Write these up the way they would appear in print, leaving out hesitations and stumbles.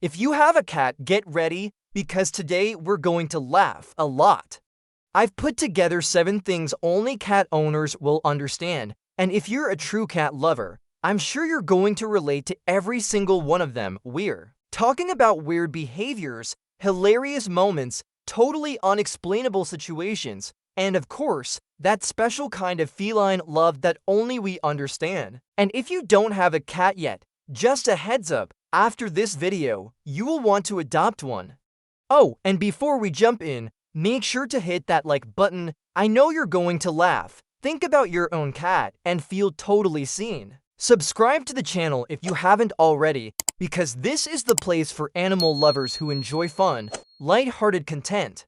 If you have a cat, get ready because today we're going to laugh a lot. I've put together 7 things only cat owners will understand, and if you're a true cat lover, I'm sure you're going to relate to every single one of them. We're talking about weird behaviors, hilarious moments, totally unexplainable situations, and of course, that special kind of feline love that only we understand. And if you don't have a cat yet, just a heads up, after this video, you will want to adopt one. Oh, and before we jump in, make sure to hit that like button. I know you're going to laugh. Think about your own cat and feel totally seen. Subscribe to the channel if you haven't already, because this is the place for animal lovers who enjoy fun, light-hearted content.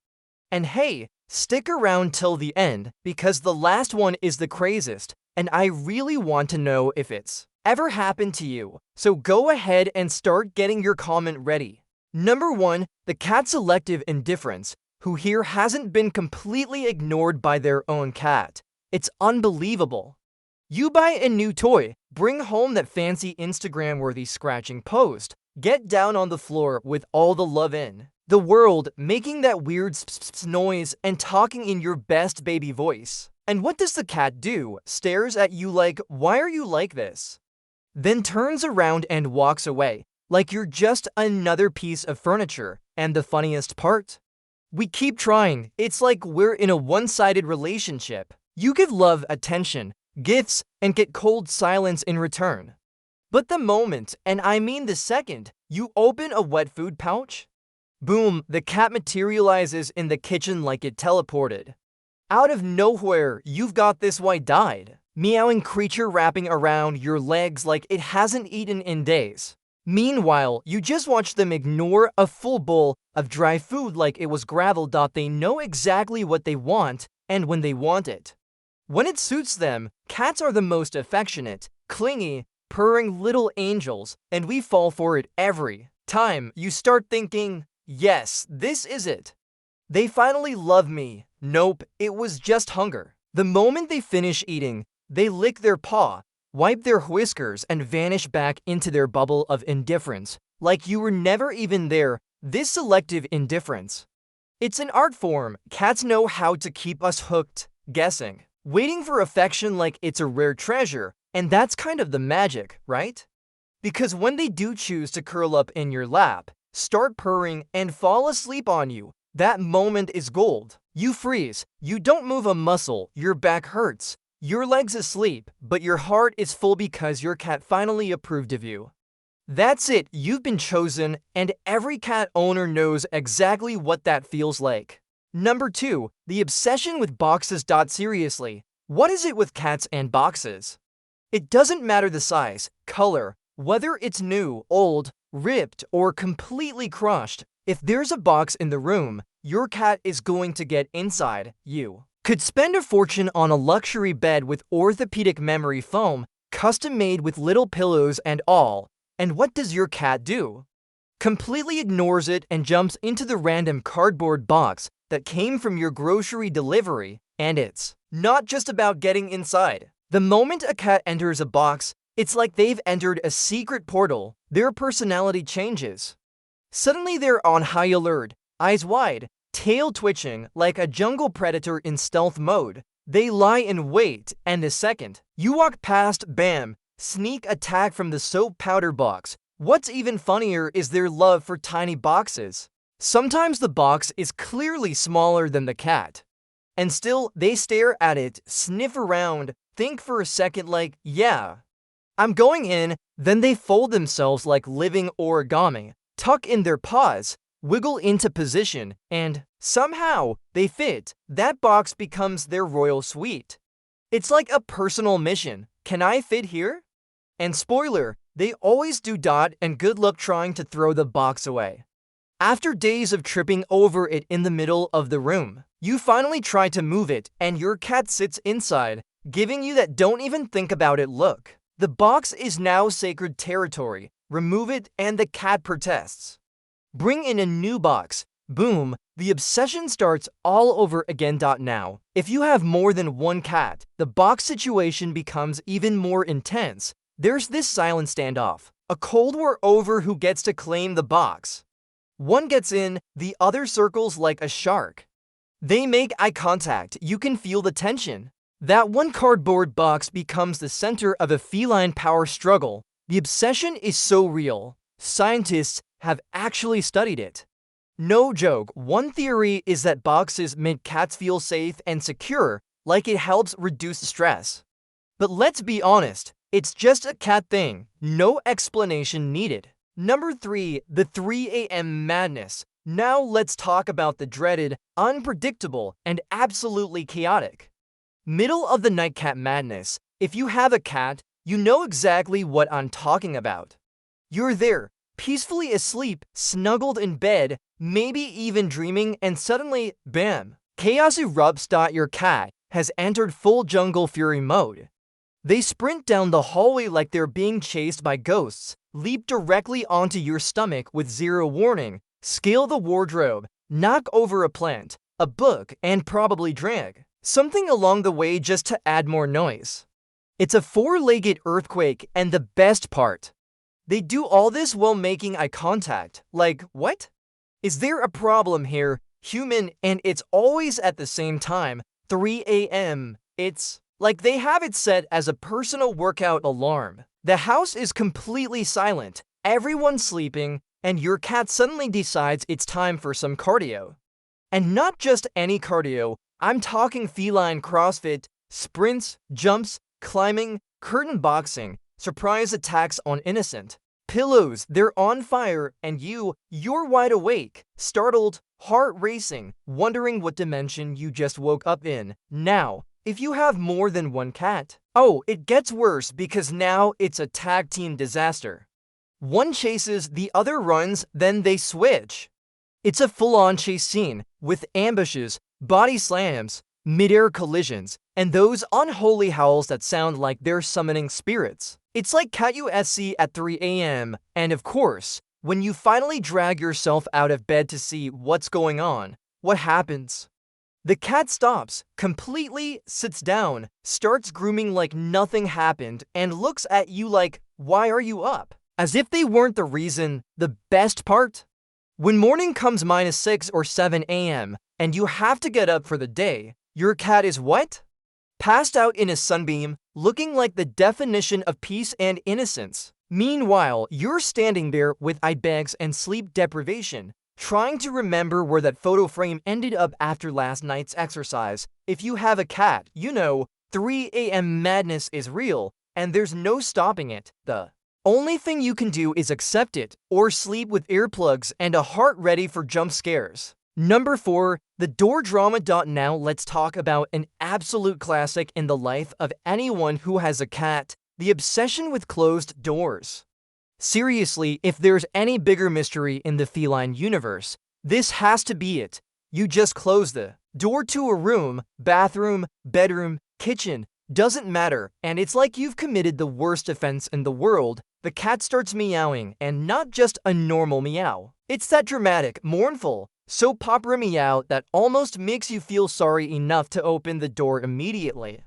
And hey, stick around till the end, because the last one is the craziest, and I really want to know if it's ever happened to you. So go ahead and start getting your comment ready. Number 1, the cat Selective Indifference, who here hasn't been completely ignored by their own cat. It's unbelievable. You buy a new toy, bring home that fancy Instagram-worthy scratching post, get down on the floor with all the love in the world, making that weird noise and talking in your best baby voice. And what does the cat do? Stares at you like, why are you like this? Then turns around and walks away, like you're just another piece of furniture. And the funniest part? We keep trying. It's like we're in a one-sided relationship. You give love, attention, gifts, and get cold silence in return. But the moment, and I mean the second, you open a wet food pouch, boom, the cat materializes in the kitchen like it teleported. Out of nowhere, you've got this wide-eyed, meowing creature wrapping around your legs like it hasn't eaten in days. Meanwhile, you just watch them ignore a full bowl of dry food like it was gravel. They know exactly what they want and when they want it. When it suits them, cats are the most affectionate, clingy, purring little angels, and we fall for it every time. You start thinking, yes, this is it. They finally love me. Nope, it was just hunger. The moment they finish eating, they lick their paw, wipe their whiskers, and vanish back into their bubble of indifference, like you were never even there. This selective indifference. It's an art form. Cats know how to keep us hooked, guessing, waiting for affection like it's a rare treasure, and that's kind of the magic, right? Because when they do choose to curl up in your lap, start purring, and fall asleep on you, that moment is gold. You freeze, you don't move a muscle, your back hurts, your legs asleep, but your heart is full because your cat finally approved of you. That's it, you've been chosen, and every cat owner knows exactly what that feels like. Number 2, the obsession with boxes. Seriously, what is it with cats and boxes? It doesn't matter the size, color, whether it's new, old, ripped, or completely crushed. If there's a box in the room, your cat is going to get inside. You could spend a fortune on a luxury bed with orthopedic memory foam, custom made with little pillows and all. And what does your cat do? Completely ignores it and jumps into the random cardboard box that came from your grocery delivery. And it's not just about getting inside. The moment a cat enters a box, it's like they've entered a secret portal. Their personality changes. Suddenly they're on high alert, eyes wide, tail twitching like a jungle predator in stealth mode. They lie in wait, and the second you walk past, bam, sneak attack from the soap powder box. What's even funnier is their love for tiny boxes. Sometimes the box is clearly smaller than the cat. And still, they stare at it, sniff around, think for a second like, yeah, I'm going in. Then they fold themselves like living origami, tuck in their paws, wiggle into position, and somehow they fit. That box becomes their royal suite. It's like a personal mission. Can I fit here? And spoiler, they always do. And good luck trying to throw the box away. After days of tripping over it in the middle of the room, you finally try to move it, and your cat sits inside, giving you that don't even think about it look. The box is now sacred territory. Remove it, and the cat protests. Bring in a new box. Boom, the obsession starts all over again. Now, if you have more than one cat, the box situation becomes even more intense. There's this silent standoff. A Cold War over who gets to claim the box. One gets in, the other circles like a shark. They make eye contact, you can feel the tension. That one cardboard box becomes the center of a feline power struggle. The obsession is so real. Scientists have actually studied it. No joke, one theory is that boxes make cats feel safe and secure, like it helps reduce stress. But let's be honest, it's just a cat thing, no explanation needed. Number 3, the 3 a.m. madness. Now let's talk about the dreaded, unpredictable, and absolutely chaotic middle of the night cat madness. If you have a cat, you know exactly what I'm talking about. You're there, peacefully asleep, snuggled in bed, maybe even dreaming, and suddenly, bam! Chaos erupts. Your cat has entered full jungle fury mode. They sprint down the hallway like they're being chased by ghosts, leap directly onto your stomach with zero warning, scale the wardrobe, knock over a plant, a book, and probably drag something along the way just to add more noise. It's a four-legged earthquake, and the best part, they do all this while making eye contact. Like, what? Is there a problem here? Human, and it's always at the same time, 3 a.m. It's like they have it set as a personal workout alarm. The house is completely silent, everyone's sleeping, and your cat suddenly decides it's time for some cardio. And not just any cardio, I'm talking feline CrossFit, sprints, jumps, climbing, curtain boxing, surprise attacks on innocent. Pillows, they're on fire, and you're wide awake, startled, heart racing, wondering what dimension you just woke up in. Now, if you have more than one cat, oh, it gets worse because now it's a tag team disaster. One chases, the other runs, then they switch. It's a full-on chase scene with ambushes, body slams, mid-air collisions, and those unholy howls that sound like they're summoning spirits. It's like Cat USC at 3 a.m. And of course, when you finally drag yourself out of bed to see what's going on, what happens? The cat stops, completely sits down, starts grooming like nothing happened, and looks at you like, why are you up? As if they weren't the reason. The best part? When morning comes -6 or 7 a.m., and you have to get up for the day, your cat is what? Passed out in a sunbeam, looking like the definition of peace and innocence. Meanwhile, you're standing there with eye bags and sleep deprivation, trying to remember where that photo frame ended up after last night's exercise. If you have a cat, you know 3 a.m. madness is real, and there's no stopping it. The only thing you can do is accept it, or sleep with earplugs and a heart ready for jump scares. Number 4, the door drama. Now let's talk about an absolute classic in the life of anyone who has a cat, the obsession with closed doors. Seriously, if there's any bigger mystery in the feline universe, this has to be it. You just close the door to a room, bathroom, bedroom, kitchen, doesn't matter, and it's like you've committed the worst offense in the world. The cat starts meowing, and not just a normal meow. It's that dramatic, mournful, soap opera meow that almost makes you feel sorry enough to open the door immediately.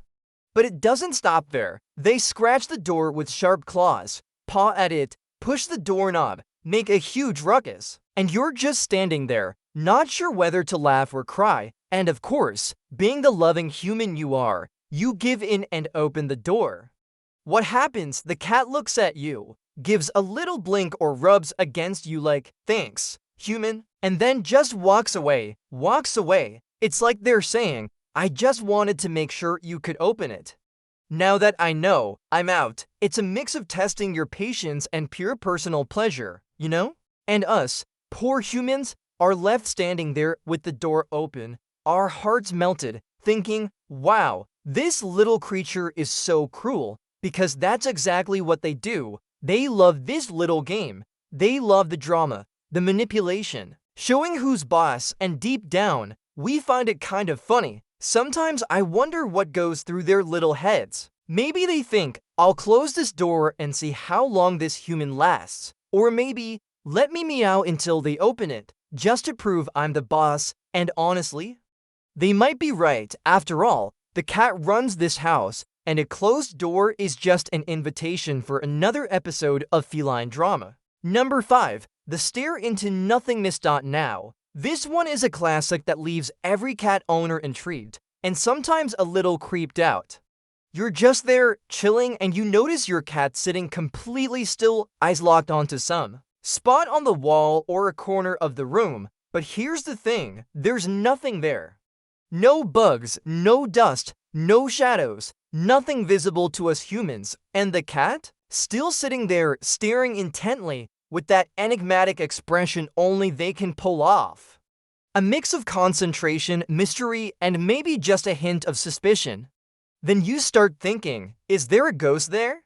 But it doesn't stop there. They scratch the door with sharp claws, paw at it, push the doorknob, make a huge ruckus, and you're just standing there, not sure whether to laugh or cry. And of course, being the loving human you are, you give in and open the door. What happens? The cat looks at you, gives a little blink or rubs against you like, thanks, human, and then just walks away. It's like they're saying, I just wanted to make sure you could open it. Now that I know, I'm out. It's a mix of testing your patience and pure personal pleasure, you know? And us, poor humans, are left standing there with the door open, our hearts melted, thinking, wow, this little creature is so cruel, because that's exactly what they do. They love this little game. They love the drama, the manipulation, showing who's boss, and deep down, we find it kind of funny. Sometimes I wonder what goes through their little heads. Maybe they think, I'll close this door and see how long this human lasts. Or maybe, let me meow until they open it, just to prove I'm the boss. And honestly, they might be right. After all, the cat runs this house, and a closed door is just an invitation for another episode of feline drama. Number 5. The Stare into Nothingness. Now, this one is a classic that leaves every cat owner intrigued and sometimes a little creeped out. You're just there, chilling, and you notice your cat sitting completely still, eyes locked onto some spot on the wall or a corner of the room. But here's the thing, there's nothing there. No bugs, no dust, no shadows, nothing visible to us humans, and the cat? Still sitting there, staring intently, with that enigmatic expression only they can pull off. A mix of concentration, mystery, and maybe just a hint of suspicion. Then you start thinking, is there a ghost there?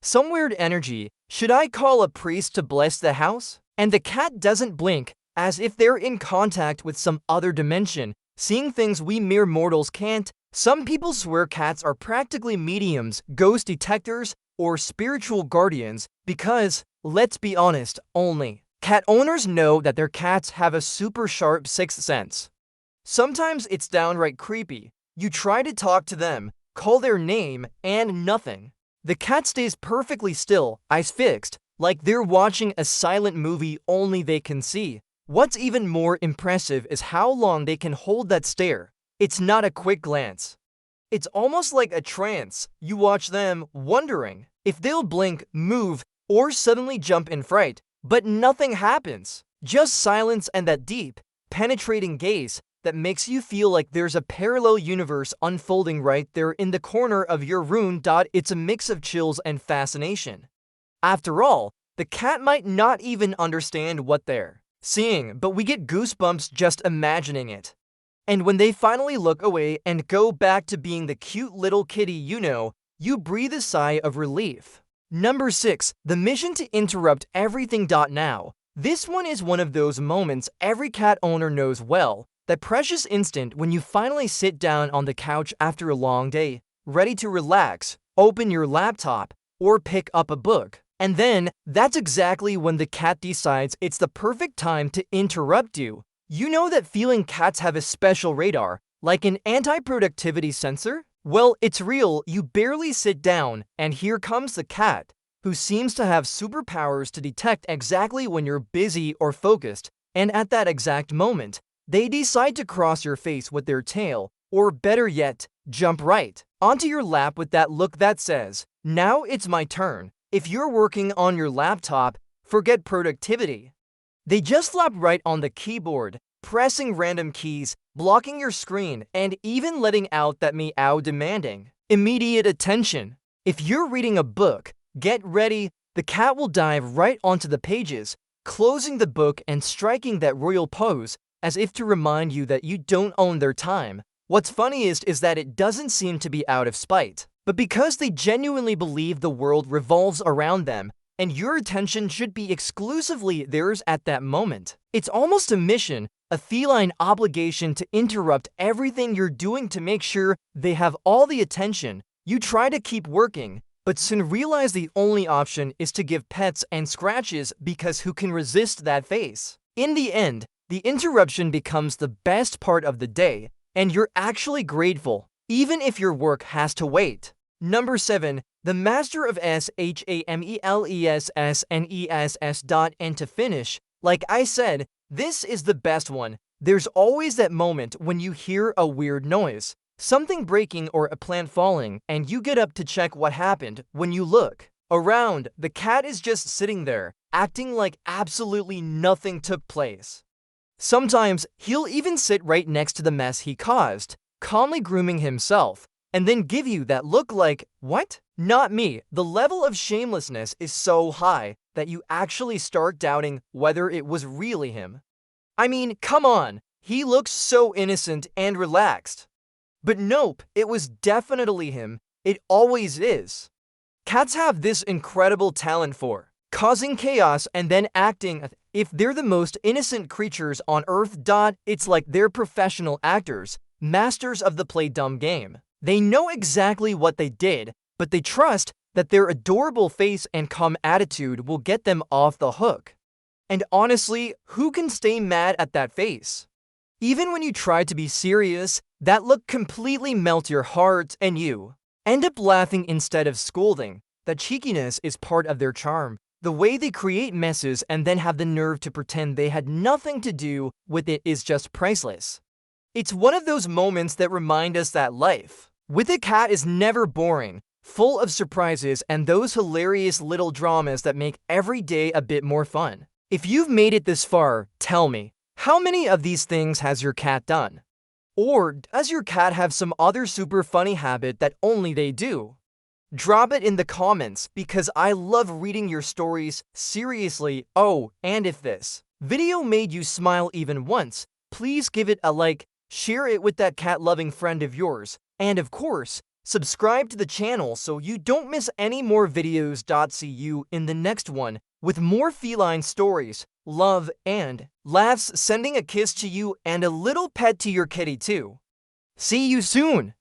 Some weird energy. Should I call a priest to bless the house? And the cat doesn't blink, as if they're in contact with some other dimension, seeing things we mere mortals can't. Some people swear cats are practically mediums, ghost detectors, or spiritual guardians because, let's be honest, only cat owners know that their cats have a super sharp sixth sense. Sometimes it's downright creepy. You try to talk to them, call their name, and nothing. The cat stays perfectly still, eyes fixed, like they're watching a silent movie only they can see. What's even more impressive is how long they can hold that stare. It's not a quick glance. It's almost like a trance. You watch them, wondering if they'll blink, move, or suddenly jump in fright. But nothing happens. Just silence and that deep, penetrating gaze that makes you feel like there's a parallel universe unfolding right there in the corner of your room. It's a mix of chills and fascination. After all, the cat might not even understand what they're seeing, but we get goosebumps just imagining it. And when they finally look away and go back to being the cute little kitty you breathe a sigh of relief. Number 6. The Mission to Interrupt Everything. Now, this one is one of those moments every cat owner knows well, that precious instant when you finally sit down on the couch after a long day, ready to relax, open your laptop, or pick up a book. And then, that's exactly when the cat decides it's the perfect time to interrupt you. You know that feeling cats have a special radar, like an anti-productivity sensor? Well, it's real. You barely sit down, and here comes the cat, who seems to have superpowers to detect exactly when you're busy or focused, and at that exact moment, they decide to cross your face with their tail, or better yet, jump right onto your lap with that look that says, "Now it's my turn." If you're working on your laptop, forget productivity. They just flop right on the keyboard, pressing random keys, blocking your screen, and even letting out that meow demanding immediate attention. If you're reading a book, get ready, the cat will dive right onto the pages, closing the book and striking that royal pose, as if to remind you that you don't own their time. What's funniest is that it doesn't seem to be out of spite, but because they genuinely believe the world revolves around them, and your attention should be exclusively theirs at that moment. It's almost a mission, a feline obligation to interrupt everything you're doing to make sure they have all the attention. You try to keep working, but soon realize the only option is to give pets and scratches because who can resist that face? In the end, the interruption becomes the best part of the day, and you're actually grateful, even if your work has to wait. Number 7. The Master of Shamelessness. And to finish, like I said, this is the best one. There's always that moment when you hear a weird noise, something breaking or a plant falling, and you get up to check what happened. When you look around, the cat is just sitting there, acting like absolutely nothing took place. Sometimes he'll even sit right next to the mess he caused, calmly grooming himself, and then give you that look like, what? Not me. The level of shamelessness is so high that you actually start doubting whether it was really him. I mean, come on, he looks so innocent and relaxed. But nope, it was definitely him. It always is. Cats have this incredible talent for causing chaos and then acting if they're the most innocent creatures on earth. It's like they're professional actors, masters of the play dumb game. They know exactly what they did, but they trust that their adorable face and calm attitude will get them off the hook. And honestly, who can stay mad at that face? Even when you try to be serious, that look completely melts your heart, and you end up laughing instead of scolding. That cheekiness is part of their charm. The way they create messes and then have the nerve to pretend they had nothing to do with it is just priceless. It's one of those moments that remind us that life with a cat is never boring, full of surprises and those hilarious little dramas that make every day a bit more fun. If you've made it this far, tell me, how many of these things has your cat done? Or does your cat have some other super funny habit that only they do? Drop it in the comments because I love reading your stories. Seriously. Oh, and if this video made you smile even once, please give it a like, share it with that cat-loving friend of yours, and of course, subscribe to the channel so you don't miss any more videos. See you in the next one with more feline stories, love, and laughs, sending a kiss to you and a little pet to your kitty too. See you soon!